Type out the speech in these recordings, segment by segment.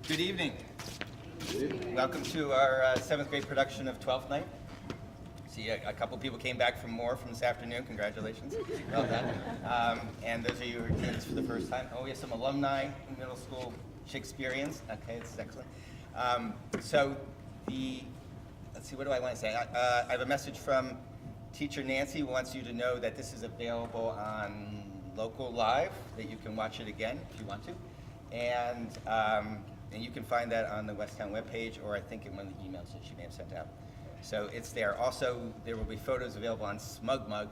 Good evening. Welcome to our 7th grade production of Twelfth Night. See, a couple people came back from this afternoon. Congratulations. Well done. And those of you who are doing this for the first time, we have some alumni, middle school Shakespeareans. Okay, this is excellent. Let's see, what do I want to say? I have a message from Teacher Nancy who wants you to know that this is available on Local Live, that you can watch it again if you want to. And you can find that on the Westtown webpage, or I think in one of the emails that she may have sent out. So it's there. Also, there will be photos available on SmugMug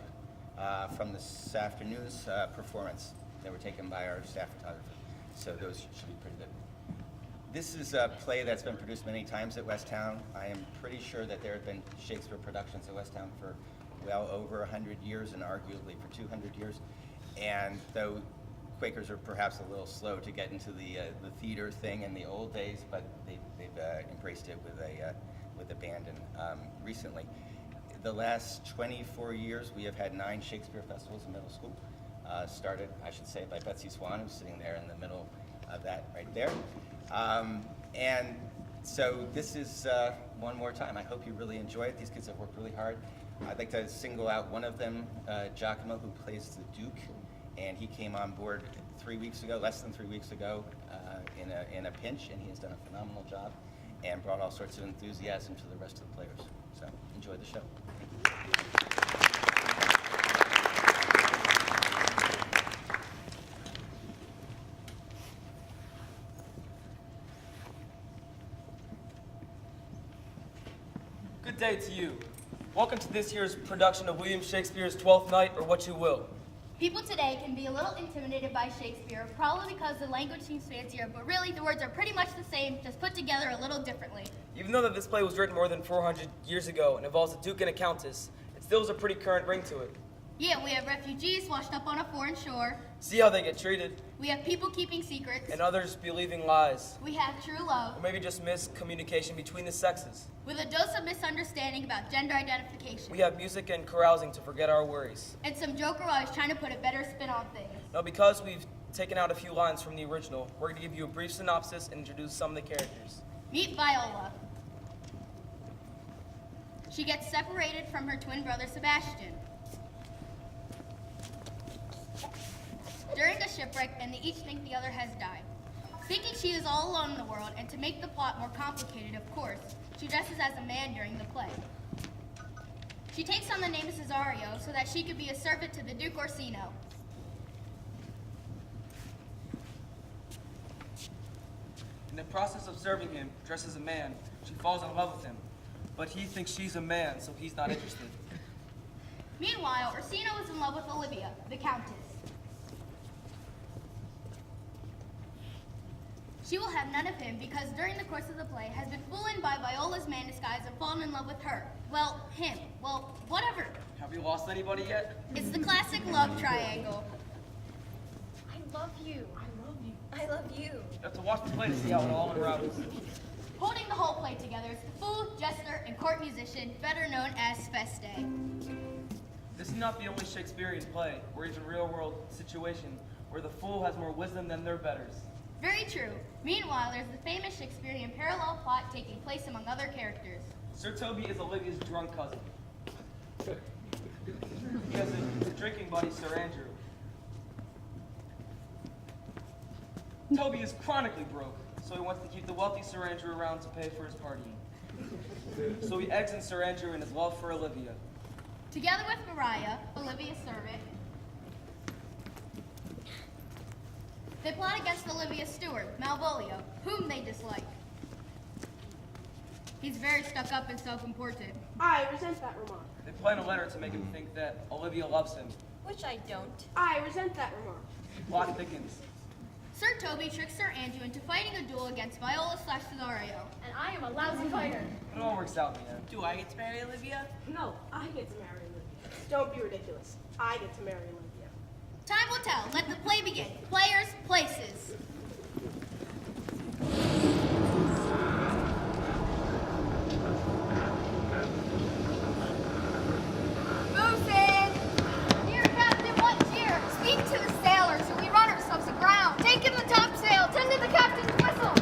from this afternoon's performance that were taken by our staff photographer. So those should be pretty good. This is a play that's been produced many times at Westtown. I am pretty sure that there have been Shakespeare productions at Westtown for well over 100 years and arguably for 200 years. And though Quakers are perhaps a little slow to get into the theater thing in the old days, but they've embraced it with a band. And recently, the last 24 years, we have had 9 Shakespeare festivals in middle school. Started, I should say, by Betsy Swan, who's sitting there in the middle of that right there. And so this is one more time. I hope you really enjoy it. These kids have worked really hard. I'd like to single out one of them, Giacomo, who plays the Duke. And he came on board less than 3 weeks ago, in a pinch, and he has done a phenomenal job and brought all sorts of enthusiasm to the rest of the players. So enjoy the show. Good day to you. Welcome to this year's production of William Shakespeare's Twelfth Night, or What You Will. People today can be a little intimidated by Shakespeare, probably because the language seems fancier, but really the words are pretty much the same, just put together a little differently. Even though that this play was written more than 400 years ago and involves a duke and a countess, it still has a pretty current ring to it. Yeah, we have refugees washed up on a foreign shore. See how they get treated. We have people keeping secrets. And others believing lies. We have true love. Or maybe just miscommunication between the sexes. With a dose of misunderstanding about gender identification. We have music and carousing to forget our worries. And some joker always trying to put a better spin on things. Now, because we've taken out a few lines from the original, we're going to give you a brief synopsis and introduce some of the characters. Meet Viola. She gets separated from her twin brother Sebastian. During a shipwreck, and they each think the other has died. Thinking she is all alone in the world, and to make the plot more complicated, of course, she dresses as a man during the play. She takes on the name of Cesario so that she could be a servant to the Duke Orsino. In the process of serving him, dressed as a man, she falls in love with him. But he thinks she's a man, so he's not interested. Meanwhile, Orsino is in love with Olivia, the Countess. She will have none of him because during the course of the play has been fooled by Viola's man disguise and fallen in love with her. Well, him. Well, whatever. Have you lost anybody yet? It's the classic love triangle. I love you. I love you. I love you. You have to watch the play to see how it all unravels. Holding the whole play together is the fool, jester, and court musician, better known as Feste. This is not the only Shakespearean play, or even real-world situation, where the fool has more wisdom than their betters. Very true. Meanwhile, there's the famous Shakespearean parallel plot taking place among other characters. Sir Toby is Olivia's drunk cousin. He has a drinking buddy, Sir Andrew. Toby is chronically broke, so he wants to keep the wealthy Sir Andrew around to pay for his partying. So he eggs in Sir Andrew in his love for Olivia. Together with Maria, Olivia's servant, they plot against Olivia's steward, Malvolio, whom they dislike. He's very stuck up and self-important. I resent that remark. They plan a letter to make him think that Olivia loves him. Which I don't. I resent that remark. Plot thickens. Sir Toby tricks Sir Andrew into fighting a duel against Viola/Cesario. And I am a lousy fighter. It all works out in the end. Do I get to marry Olivia? No, I get to marry Olivia. Don't be ridiculous. I get to marry Olivia. Time will tell. Let the play begin. Players, places. Bosun! Dear Captain, what cheer? Speak to the sailors, so we run ourselves aground. Take in the topsail. Tend to the captain's whistle.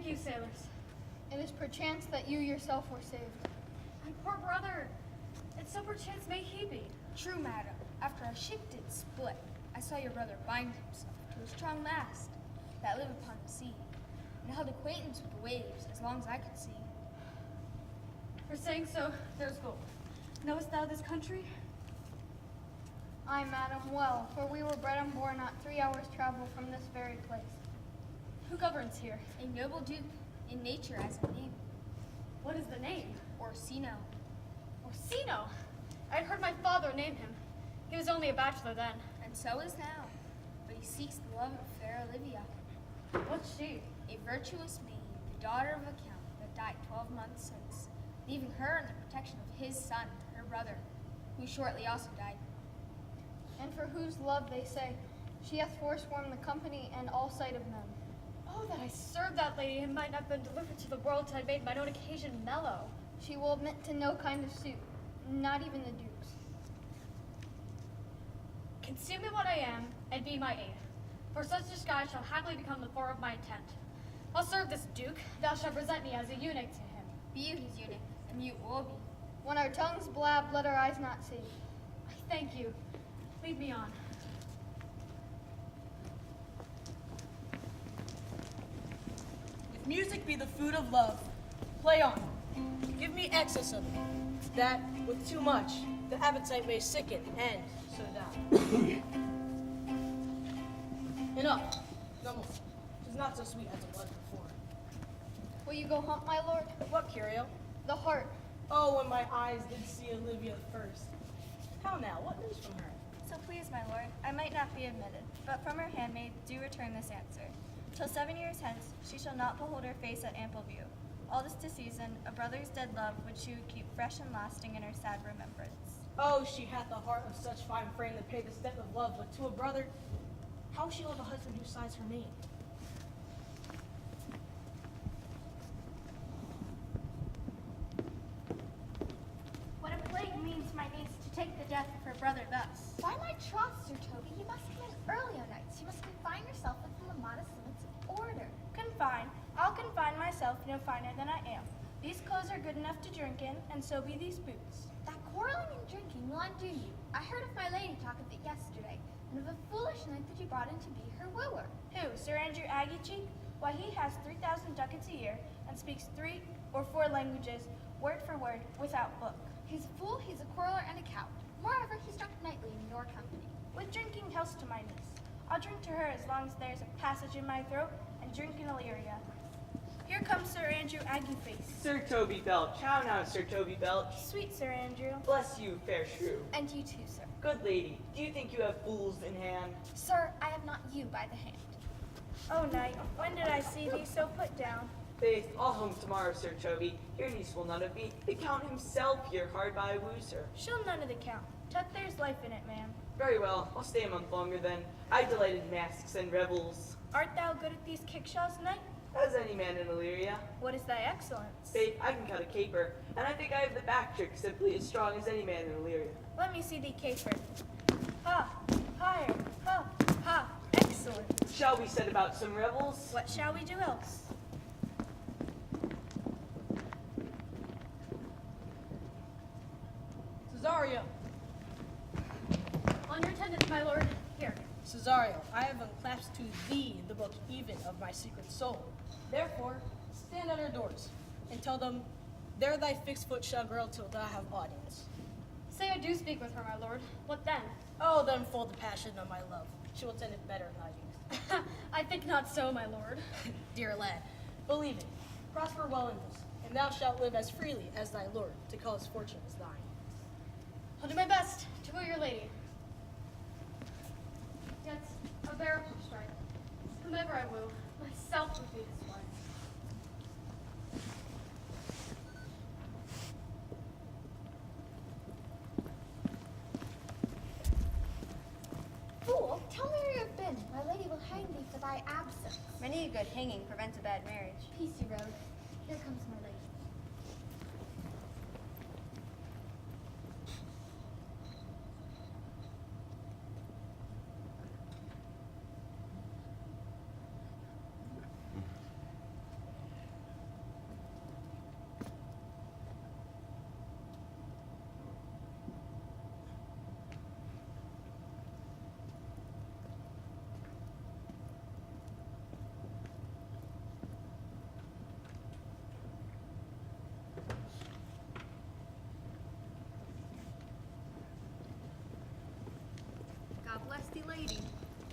you, sailors. It is perchance that you yourself were saved. My poor brother. And so perchance may he be. True, madam. After our ship did split, I saw your brother bind himself to a strong mast that lived upon the sea, and held acquaintance with the waves as long as I could see. For saying so, there's gold. Knowest thou this country? Aye, madam, well, for we were bred and born not 3 hours' travel from this very place. Who governs here? A noble duke, in nature as a name, What is the name? Orsino. Orsino. I'd heard my father name him. He was only a bachelor then. And so is now, but he seeks the love of fair Olivia, What's she? a virtuous maid, the daughter of a count that died 12 months since, leaving her in the protection of his son, her brother, who shortly also died. And for whose love, they say, she hath forsworn the company and all sight of men. Oh, that I served that lady and might not been delivered to the world till I'd made mine own occasion mellow. She will admit to no kind of suit, not even the duke's. Conceal me what I am, and be my aid. For such disguise shall happily become the fore of my intent. I'll serve this duke, thou shalt present me as a eunuch to him. Be you his eunuch, and you will be. When our tongues blab, let our eyes not see. I thank you. Lead me on. If music be the food of love, play on. Give me excess of it, that with too much, the appetite may sicken and so die. Enough. No more. 'Tis not so sweet as it was before. Will you go hunt, my lord? What, Curio? The heart. Oh, when my eyes did see Olivia first. How now? What news from her? So please, my lord, I might not be admitted, but from her handmaid do return this answer. Till 7 years hence, she shall not behold her face at ample view. All this to season, a brother's dead love which she would keep fresh and lasting in her sad remembrance. Oh, she hath a heart of such fine frame to pay the step of love, but to a brother, how she love a husband who signs her name? What a plague means my niece to take the death of her brother thus. By my troth, Sir Toby, you must come in early o' nights. You must confine yourself within the modest limits of order. Confine. I'll confine myself no finer than I am. These clothes are good enough to drink in, and so be these boots. That quarreling and drinking will undo you. I heard of my lady talk of it yesterday, and of a foolish knight that you brought in to be her wooer. Who, Sir Andrew Aguecheek? Why, he has 3,000 ducats a year, and speaks 3 or 4 languages, word for word, without book. He's a fool, he's a quarreler, and a coward. Moreover, he's drunk nightly in your company. With drinking health to my niece. I'll drink to her as long as there's a passage in my throat, and drink in Illyria. Here comes Sir Andrew Agueface. Sir Toby Belch. How now, Sir Toby Belch? Sweet Sir Andrew. Bless you, fair shrew. And you too, sir. Good lady, do you think you have fools in hand? Sir, I have not you by the hand. Oh, knight, when did I see thee so put down? Faith, I'll home tomorrow, Sir Toby. Your niece will none of me. The Count himself here hard by woos her. She'll none of the count. Tuck there's life in it, ma'am. Very well, I'll stay a month longer then. I delight in masks and revels. Art thou good at these kickshaws, knight? As any man in Illyria. What is thy excellence? Faith, I can cut a caper, and I think I have the back trick simply as strong as any man in Illyria. Let me see thee caper. Ha! Higher! Ha! Ha! Excellent! Shall we set about some revels? What shall we do else? Cesario! On your attendance, my lord. Here. Cesario, I have unclasped to thee the book even of my secret soul. Therefore, stand at her doors, and tell them, there thy fixed foot shall grow till thou have audience. Say I do speak with her, my lord. What then? Oh, then fold the passion of my love. She will tend it better than I do. I think not so, my lord. Dear lad, believe it, prosper well in this, and thou shalt live as freely as thy lord, to call his fortune as thine. I'll do my best to woo your lady. Yet, a bearable strife. Whomever I woo, myself would be his wife. Fool, tell me where you have been. My lady will hang thee for thy absence. Many a good hanging prevents a bad marriage. Peace you rode. Here comes my lady. lady.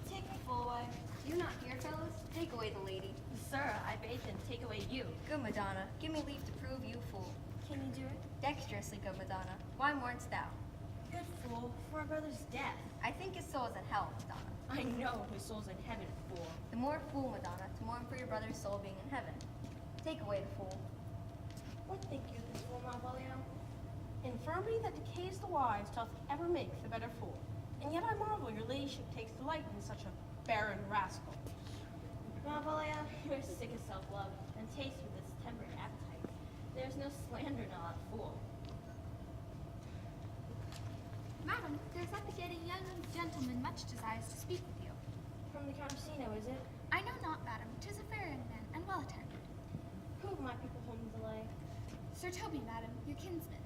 Take me, full away. You not here, fellows? Take away the lady. Sir, I bade him take away you. Good, Madonna. Give me leave to prove you fool. Can you do it? Dexterously, good Madonna. Why mourn'st thou? Good fool, for our brother's death. I think his soul is in hell, Madonna. I know his soul's in heaven, fool. The more fool, Madonna, to mourn for your brother's soul being in heaven. Take away the fool. What think you of this fool, Malvolio? Infirmity that decays the wise doth ever make the better fool. And yet I marvel your ladyship takes delight in such a barren rascal. Malvolio, you're sick of self-love, and taste with its tempered appetite. There's no slander in a fool. Madam, there is at the gate a young gentleman much desires to speak with you. From the Count of Sino, is it? I know not, madam. 'Tis a fair young man, and well attended. Who of my people home delay? Sir Toby, madam, your kinsman.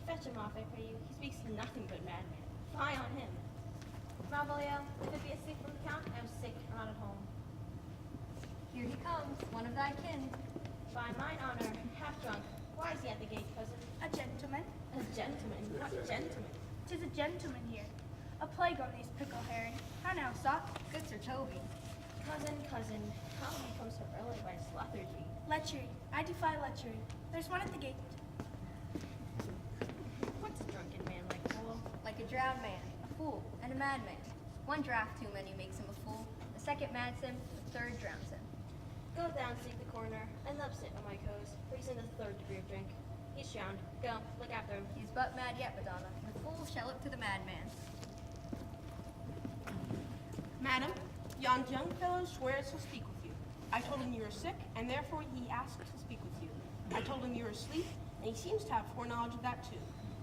Fetch him off, I pray you. He speaks nothing but madman. Fie on him. Malvolio, if it be a seat from the Count, I am sick and not at home. Here he comes, one of thy kin. By mine honor, half drunk. Why is he at the gate, cousin? A gentleman? A gentleman? What gentleman? 'Tis a gentleman here. A plague on these pickle herring. How now, sock? Good Sir Toby. Cousin, how have you come so early by this lethargy? Lechery. I defy lechery. There's one at the gate. What's a drunken man like, fool? Like a drowned man, a fool, and a madman. One draught too many makes him a fool. The second mads him, the third drowns him. Go down, seek the corner, and let him sit on my coast, for he's in the third degree of drink. He's drowned. Go, look after him. He's but mad yet, Madonna. The fool shall look to the madman. Madam, yon young fellow swears he'll speak with you. I told him you were sick, and therefore he asked to speak with you. I told him you were asleep, and he seems to have foreknowledge of that too,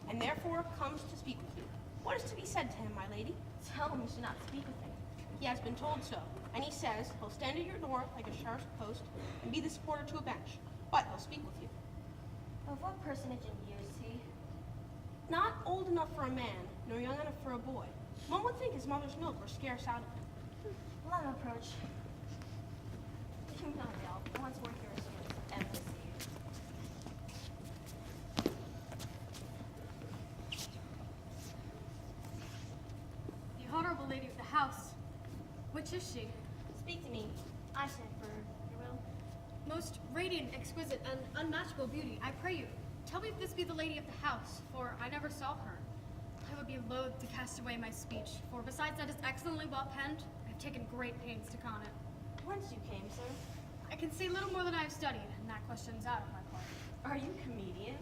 and therefore comes to speak with you. What is to be said to him, my lady? Tell him you should not speak with him. He has been told so, and he says he'll stand at your door like a sheriff's post and be the supporter to a bench, but he'll speak with you. Of what personage in years is he? Not old enough for a man, nor young enough for a boy. One would think his mother's milk were scarce out of him. Let him approach. You know, Del, I once worked here as an embassy. The honorable lady of the house. Which is she? Speak to me. I sent for your will. Most radiant, exquisite, and unmatchable beauty, I pray you, tell me if this be the lady of the house, for I never saw her. I would be loath to cast away my speech, for besides that it's excellently well penned, I have taken great pains to con it. Whence you came, sir? I can say little more than I have studied, and that question's out of my part. Are you a comedian?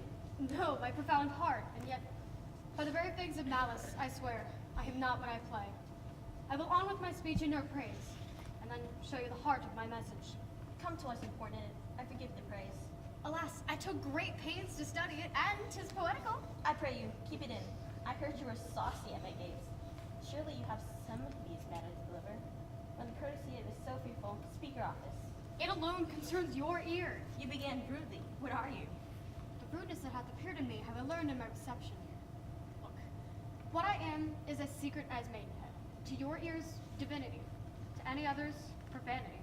No, my profound heart, and yet, by the very figs of malice, I swear, I am not what I play. I will on with my speech in your praise, and then show you the heart of my message. Come to us important. I forgive the praise. Alas, I took great pains to study it, and 'tis poetical. I pray you, keep it in. I heard you were saucy at my gates. Surely you have some of these matters to deliver. When the courtesy is so fearful, speak your office. It alone concerns your ear. You began rudely. What are you? The rudeness that hath appeared in me have I learned in my reception here. Look, what I am is as secret as maidenhead. To your ears, divinity. To any others, profanity.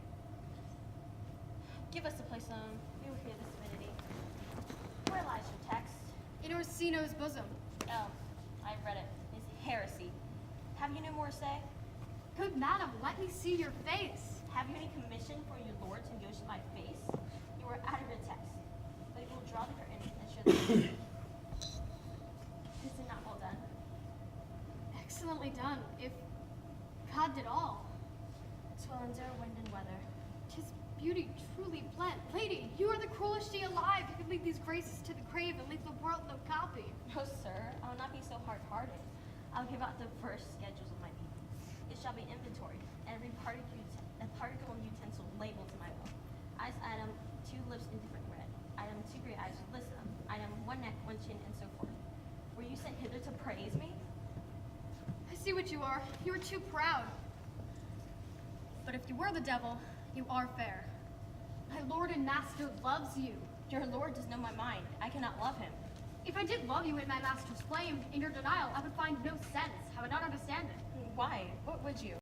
Give us a place alone. We will hear this divinity. Where lies your text? In Orsino's bosom. Oh, I've read it. It's heresy. Have you no more to say? Good madam, let me see your face. Have you any commission for your lord to negotiate my face? You are out of your text. But you will draw the curtain and show the Is it not well done? Excellently done, if God did all. Twill endure wind and weather. 'Tis beauty truly blent. Lady, you are the cruelest she alive. You could leave these graces to the grave and leave the world no copy. No, sir, I will not be so hard-hearted. I'll give out the first schedules of my people. It shall be inventoried, every particle and utensil labeled to my will. Eyes item, 2 lips indifferent red. Item 2 great eyes, listen them. Item 1 neck, 1 chin, and so forth. Were you sent hither to praise me? I see what you are. You are too proud. But if you were the devil, you are fair. My lord and master loves you. Your lord does know my mind. I cannot love him. If I did love you in my master's flame, in your denial, I would find no sense. I would not understand it. Why? What would you?